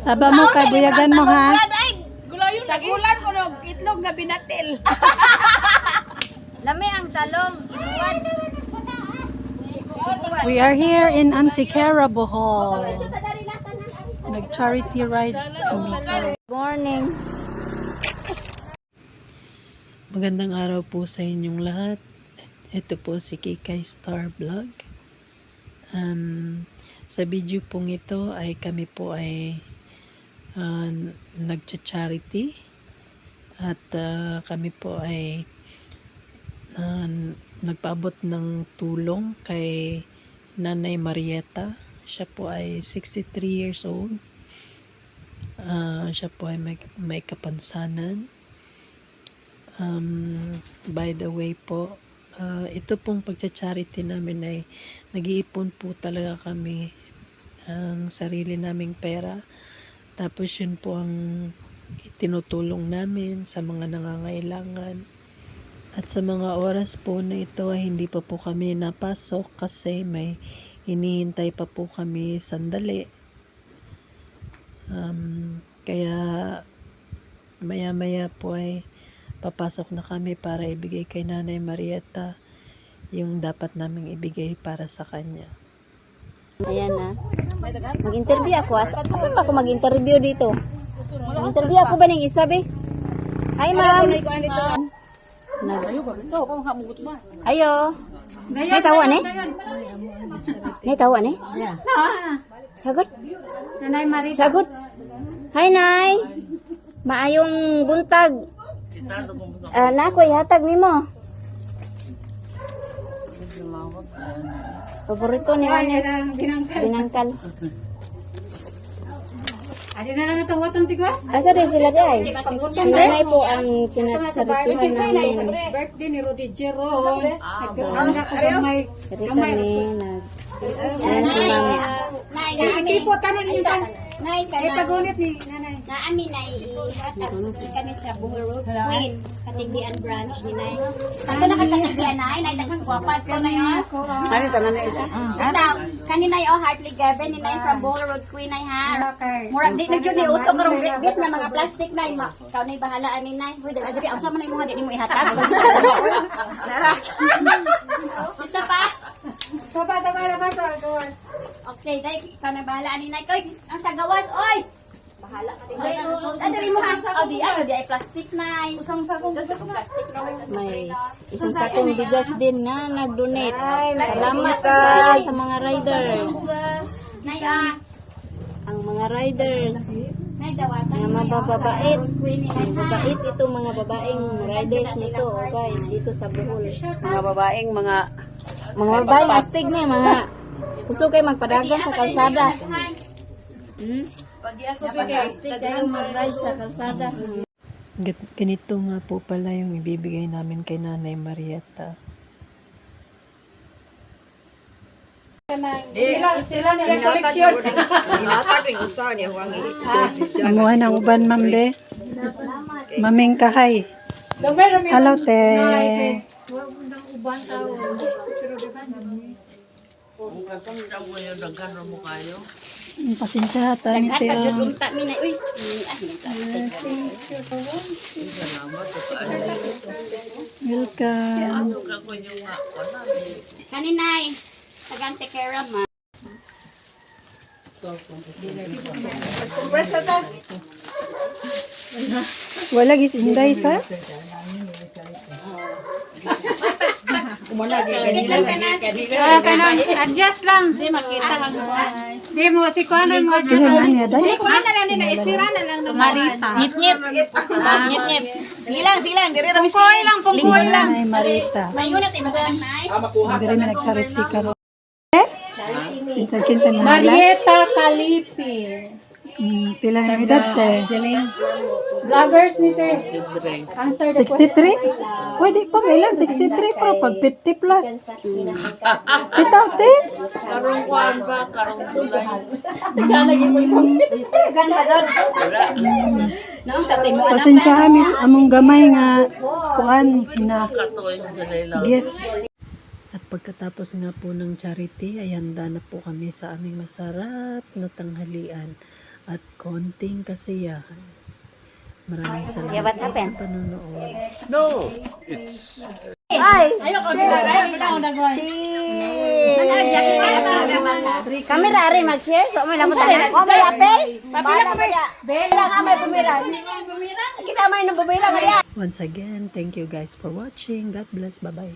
Saba mo kay buyagan mo ha. Sa gulan ko ng itlog nga binatil. Lami ang talong, ibuwan. We are here in Antiquera, Bohol. Nag-charity ride si Mika. Morning. Magandang araw po sa inyong lahat. Ito po si Kikay Star Vlog. Sa video pong ito ay kami po ay nag-charity at kami po ay nagpaabot ng tulong kay Nanay Marieta. Siya po ay 63 years old. Siya po ay may kapansanan. By the way po, ito pong pagcha-charity namin ay nag-iipon po talaga kami ang sarili naming pera. Tapos yun po ang tinutulong namin sa mga nangangailangan. At sa mga oras po na ito ay hindi pa po kami napasok kasi may hinihintay pa po kami sandali. Kaya maya-maya po ay papasok na kami para ibigay kay Nanay Marieta yung dapat naming ibigay para sa kanya. Ayan na. Mag-interview ako. Saan pa ako mag-interview dito? Mag-interview ako ba ng isa, be? Hi, ma'am. Ayo. May tawa ni? May tawa ni? Sagot? Nanay Marita. Sagot? Hi, Nay. Maayong buntag. Na ako ihatag nimo. Paborito ni Manny. Binangkal. Adi na lang ito watong sigwa. Asa din sila day? Si Nanay po ang sinasarituhan namin. Birthday ni Rudy Jeron. Nagkaroon ako gamay. Kasi kami ayan si Mami. Hindi po tanan yung Nay ka ay na. pagunit ni nanay. Na amin na ihatag kami sa Bohol Road Queen. Katigdian branch ni Nay. Ito na katigdian Nay. Nay, nagkakwapat ko na yun. Ano tanan na ito? Kanina yung Heartly Gavin ni Nay from Bohol Road Queen Nay ha. Murag di nagyud ni uso karong bit na mga plastic Nay. Ikaw na bahalaan ni Nay. Uy, dali ang sama na imo di mo ihatag. Isa pa. Bata. Okay, dai ikaw na bahalaan ni Nay. Koy, ang sa gawas, oy. Bahala ka din. Dali mo ha. Oh, di ay plastic Nay. Usang sakong plastic na. May isang sakong bigas din na nag-donate. Salamat kayo sa mga riders. Nay Ang mga riders. Nay dawatan. Mga mababait. Mababait itong mga babaeng riders nito, oh guys, dito sa Bohol. Mga babaeng mga Mga babaeng astig na mga gusto kayo magpadagan sa kalsada. Astig kayo mag-ride sa kalsada. Ganito nga po pala yung ibibigay namin kay Nanay Marieta. sila nila koleksyon. Amuha ng uban, ma'am de. Maming kahay. Hello, te. Pasensya hata ni te. Naghatag jud unta mi Nay. Uy. Welcome. Kani Nay. Tagang tekera ma. Wala gis inday sa? Kanang adjust lang. Di makita. Di mo si kuan mo adjust. Kailangan niya dahil. Kuan na lang ni isira na lang do Marita. Ngit. Sige lang, diri ra pungkoy lang. Nanay Marieta. Mayo na tay magalang Nay. Diri mi nag-charity karon. Kinsa mo nila? Marieta Calipis. Pila na edad te? Vloggers ni Sir. Answer the 63? Pwede pa may lang 63 pero pag 50 plus. Bitaw te? Karong kuan ba? Karong tulay. Noong tatay mo Pasensya miss among gamay nga kuan na Katuin sila ilang. gift. At pagkatapos nga po ng charity ay handa na po kami sa aming masarap na tanghalian. at konting kasiyahan. Maraming salamat Yeah, what po happened? sa panonood. Ay! Kamera ari mag-share so may lamot na. Oh, may apel. Papila ko ya. Bela nga may bumira. Kisama yung bumira kaya. Once again, thank you guys for watching. God bless. Bye-bye.